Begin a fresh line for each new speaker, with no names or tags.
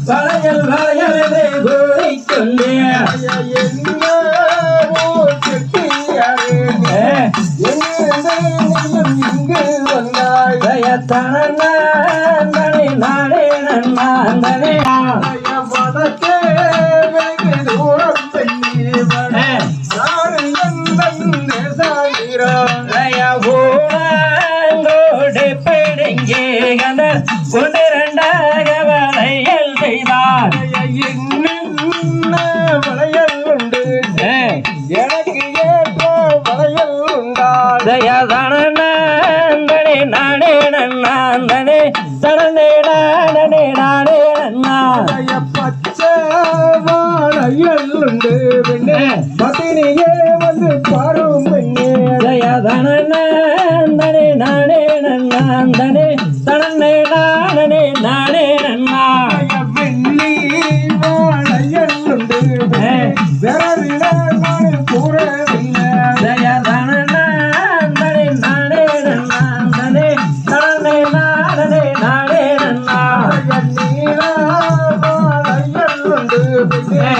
வளையல் வளையலே கூறிக்கொண்டே இங்கு வந்தாய் தனி நாடே நன்னாந்தனே படத்தே வெகு தூரம் ஊரோடு பிடுங்கே ஒன்றிரண்டாக வளையல் செய்தார் வளையல் உண்டு எனக்கு ஏற்ற வளையல் உண்டா தனே நானே நன்னாந்தனே தனே நானே நானே நன்னா பச்சை வளையல் உண்டு பெண்ணே பத்தினியே வந்து பாரும் பெண்ணே தனே நானே நன்னாந்தனே தனே நானே நானே நன்னா வெள்ளி வளையல் உண்டு விரவில நான் கூறவில்லை தனே நானே நன்னாந்தனே தனே நானே நானே நன்னா நீலா வளையல் உண்டு பெண்ணே